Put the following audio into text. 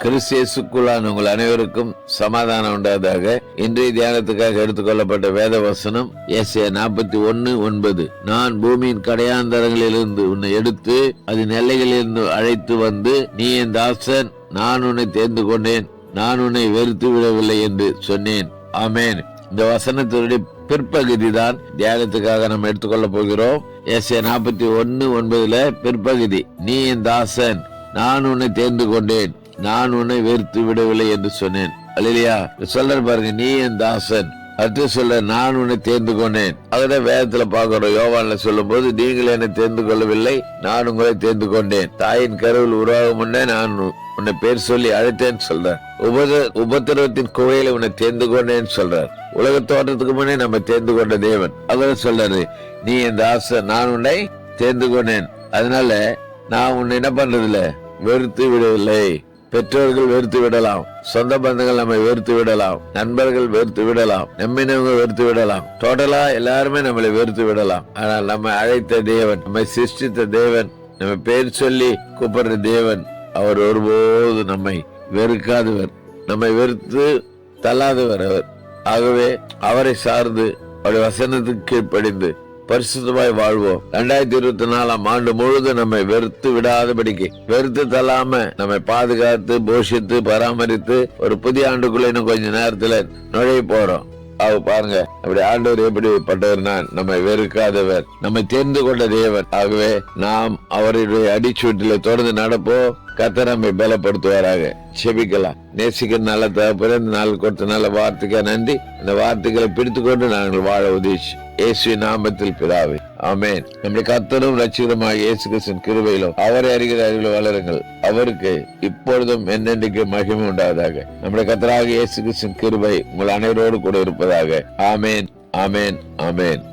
கிறிஸ்தியேசுக்குள்ளான உங்கள் அனைவருக்கும் சமாதானம் உண்டாதாக. இன்றைய தியானத்துக்காக எடுத்துக்கொள்ளப்பட்ட வேத வசனம் ஏசாயா 41:9. நான் பூமியின் கடையாந்தரங்களிலிருந்து உன்னை எடுத்து அதன் எல்லைகளிலிருந்து அழைத்து வந்து, நீ என் தாசன், நான் உன்னை தேர்ந்து கொண்டேன், நான் உன்னை வெறுத்து விடவில்லை என்று சொன்னேன். ஆமேன். இந்த வசனத்தினுடைய பிற்பகுதி தான் தியானத்துக்காக நம்ம எடுத்துக்கொள்ள போகிறோம். ஏசாயா 41:9 பிற்பகுதி, நீ என் தாசன், நான் உன்னை தேர்ந்து கொண்டேன், நான் உன்னை வெறுத்து விடவில்லை என்று சொன்னேன். அல்லேலூயா. சொல்ற பாருங்க, நீ என் தாசன், அடுத்து சொல்ல நான் உன்னை தேர்ந்து கொண்டேன். அதுதான் வேதத்துல பாக்குறோம். யோவான்ல சொல்லும் போது, நீங்கள் என்னை தேர்ந்து கொள்ளவில்லை, நான் உங்களை தேர்ந்து கொண்டேன், தாயின் கருவில் உருவாகும் முன்னே நான் உன்னை பேர் சொல்லி அழைத்தேன்னு சொல்றார். உபத்திரவத்தின் குகையில உன்னை தேர்ந்து கொண்டேன்னு சொல்றார். உலக தோற்றத்துக்கு முன்னே நம்ம தேர்ந்து கொண்ட தேவன். அவர் சொல்றாரு, நீ என் தாசன், நான் உன்னை தேர்ந்து கொண்டேன், அதனால நான் உன்னை என்ன பண்றது இல்ல, வெறுத்து விடவில்லை. பெற்றோர்கள் வெறுத்து விடலாம், சொந்த பந்தங்கள் நம்மை வெறுத்து விடலாம், நண்பர்கள் வெறுத்து விடலாம், நம்பினவங்க வெறுத்து விடலாம், டோட்டலா எல்லாருமே நம்மளை வெறுத்து விடலாம். ஆனால் நம்ம அழைத்த தேவன், நம்மை சிருஷ்டித்த தேவன், நம்ம பேர் சொல்லி கூப்பிடுற தேவன், அவர் ஒருபோது நம்மை வெறுக்காதவர், நம்மை வெறுத்து தள்ளாதவர் அவர். ஆகவே அவரை சார்ந்து அவருடைய வசனத்துக்கு கீழ்ப்படிந்து பரிசுத்தமாய் வாழ்வோம். 2024 ஆண்டு முழுவதும் நம்மை வெறுத்து விடாதபடிக்கு, வெறுத்து தள்ளாம நம்மை பாதுகாத்து போஷித்து பராமரித்து ஒரு புதிய ஆண்டுக்குள்ள இன்னும் கொஞ்ச நேரத்துல நுழைய போறோம். பாருங்க, அப்படி ஆண்டவர் எப்படிப்பட்டவர்னா, நம்மை வெறுக்காதவர், நம்மை தெரிந்து கொண்ட தேவன். ஆகவே நாம் அவருடைய அடிச்சூட்டில தொடர்ந்து நடப்போம். கர்த்தர் நம்மை பலப்படுத்துவாராக. செபிக்கலாம். நேசிக்கிற நல்ல தகப்பனே, இந்த நாள் கொடுத்த நல்ல வார்த்தைக்கு நன்றி. இந்த வார்த்தைகளை பிடித்துக்கொண்டு நாங்கள் வாழ உதவி இயேசுவின் நாமத்தில் பிதாவே, ஆமென். நம்முடைய கர்த்தரும் ரட்சகருமாகிய இயேசு கிறிஸ்துவின் கிருபையிலும் அவரை அறிகிற அறிவில் வளருங்கள். அவருக்கு இப்பொழுதும் என்னென்றைக்கு மகிமை உண்டாவதாக. நம்முடைய கர்த்தராகிய இயேசு கிறிஸ்துவின் கிருபை உங்கள் அனைவரோடு கூட இருப்பதாக. ஆமென், ஆமென், ஆமென்.